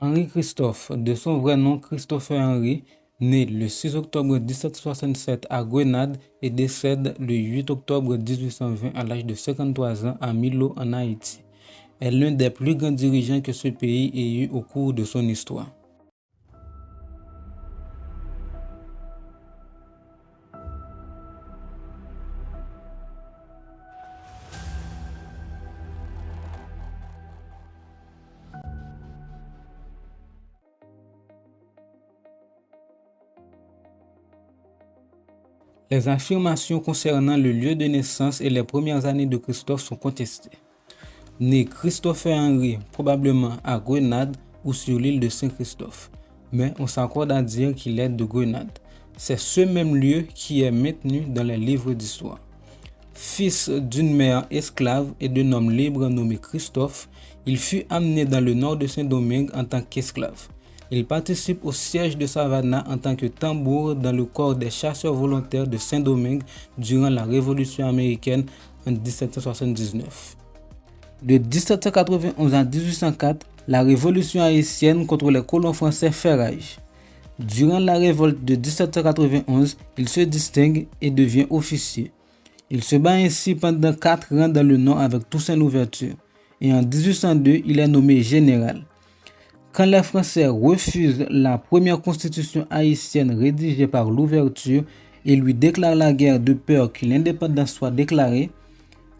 Henri Christophe, de son vrai nom Christopher Henry, né le 6 octobre 1767 à Grenade et décède le 8 octobre 1820 à l'âge de 53 ans à Milo en Haïti, est l'un des plus grands dirigeants que ce pays ait eu au cours de son histoire. Les affirmations concernant le lieu de naissance et les premières années de Christophe sont contestées. Né Christopher Henry probablement à Grenade ou sur l'île de Saint-Christophe, mais on s'accorde à dire qu'il est de Grenade. C'est ce même lieu qui est maintenu dans les livres d'histoire. Fils d'une mère esclave et d'un homme libre nommé Christophe, il fut amené dans le nord de Saint-Domingue en tant qu'esclave. Il participe au siège de Savannah en tant que tambour dans le corps des chasseurs volontaires de Saint-Domingue durant la Révolution américaine en 1779. De 1791 à 1804, la Révolution haïtienne contre les colons français fait rage. Durant la révolte de 1791, il se distingue et devient officier. Il se bat ainsi pendant 4 ans dans le Nord avec Toussaint Louverture. Et en 1802, il est nommé général. Quand les Français refusent la première constitution haïtienne rédigée par Louverture et lui déclarent la guerre de peur que l'indépendance soit déclarée,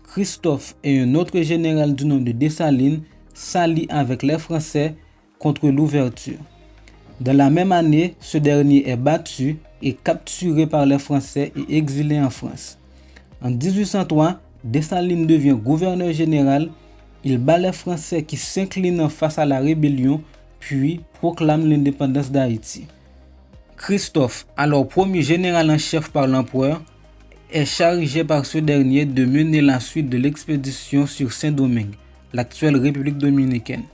Christophe et un autre général du nom de Dessalines s'allient avec les Français contre Louverture. Dans la même année, ce dernier est battu et capturé par les Français et exilé en France. En 1803, Dessalines devient gouverneur général. Il bat les Français qui s'inclinent face à la rébellion, puis proclame l'indépendance d'Haïti. Christophe, alors promu général en chef par l'empereur, est chargé par ce dernier de mener la suite de l'expédition sur Saint-Domingue, l'actuelle République dominicaine.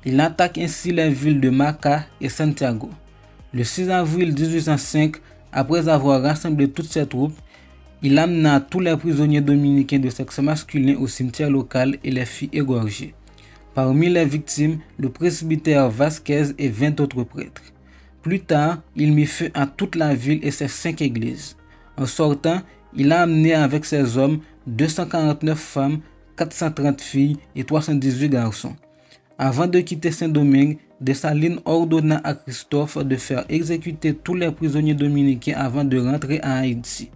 Il attaque ainsi les villes de Maca et Santiago. Le 6 avril 1805, après avoir rassemblé toutes ses troupes, il amena tous les prisonniers dominicains de sexe masculin au cimetière local et les fit égorger. Parmi les victimes, le presbytère Vasquez et 20 autres prêtres. Plus tard, il mit feu à toute la ville et ses 5 églises. En sortant, il a amené avec ses hommes 249 femmes, 430 filles et 318 garçons. Avant de quitter Saint-Domingue, Dessalines ordonna à Christophe de faire exécuter tous les prisonniers dominicains avant de rentrer à Haïti.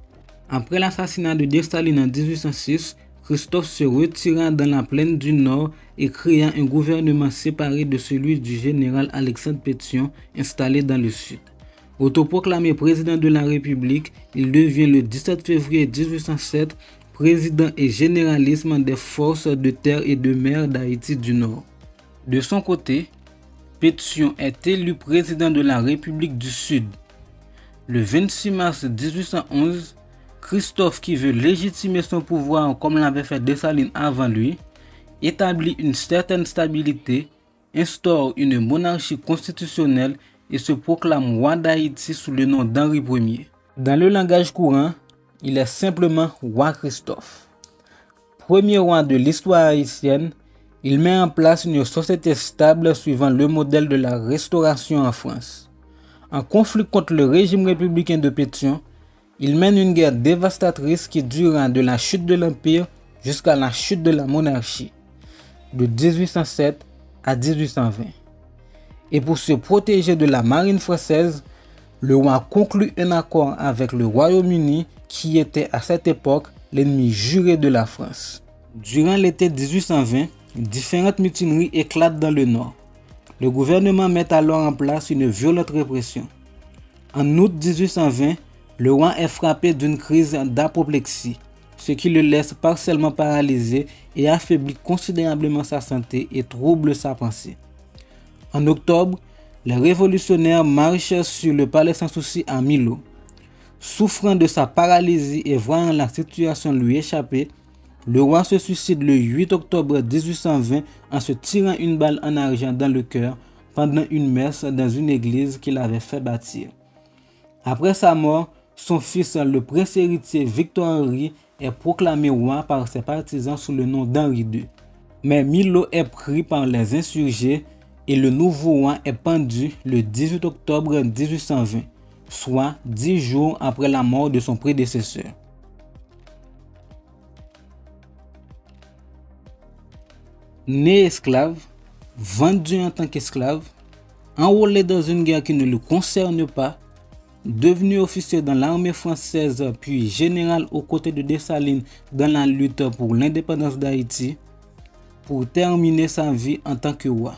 Après l'assassinat de Dessalines en 1806, Christophe se retira dans la plaine du Nord et créa un gouvernement séparé de celui du général Alexandre Pétion installé dans le Sud. Autoproclamé président de la République, il devient le 17 février 1807 président et généralissime des forces de terre et de mer d'Haïti du Nord. De son côté, Pétion est élu président de la République du Sud. Le 26 mars 1811, Christophe, qui veut légitimer son pouvoir comme l'avait fait Dessalines avant lui, établit une certaine stabilité, instaure une monarchie constitutionnelle et se proclame roi d'Haïti sous le nom d'Henri Ier. Dans le langage courant, il est simplement roi Christophe. Premier roi de l'histoire haïtienne, il met en place une société stable suivant le modèle de la Restauration en France. En conflit contre le régime républicain de Pétion, il mène une guerre dévastatrice qui dura de la chute de l'Empire jusqu'à la chute de la monarchie, de 1807 à 1820. Et pour se protéger de la marine française, le roi conclut un accord avec le Royaume-Uni qui était à cette époque l'ennemi juré de la France. Durant l'été 1820, différentes mutineries éclatent dans le Nord. Le gouvernement met alors en place une violente répression. En août 1820, le roi est frappé d'une crise d'apoplexie, ce qui le laisse partiellement paralysé et affaiblit considérablement sa santé et trouble sa pensée. En octobre, les révolutionnaires marchent sur le palais sans souci à Milo. Souffrant de sa paralysie et voyant la situation lui échapper, le roi se suicide le 8 octobre 1820 en se tirant une balle en argent dans le cœur pendant une messe dans une église qu'il avait fait bâtir. Après sa mort, son fils, le prince héritier Victor Henri, est proclamé roi par ses partisans sous le nom d'Henri II. Mais Milo est pris par les insurgés et le nouveau roi est pendu le 18 octobre 1820, soit 10 jours après la mort de son prédécesseur. Né esclave, vendu en tant qu'esclave, enrôlé dans une guerre qui ne le concerne pas, devenu officier dans l'armée française puis général aux côtés de Dessalines dans la lutte pour l'indépendance d'Haïti, pour terminer sa vie en tant que roi.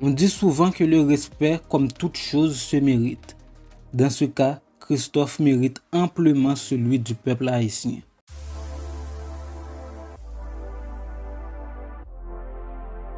On dit souvent que le respect, comme toute chose, se mérite. Dans ce cas, Christophe mérite amplement celui du peuple haïtien.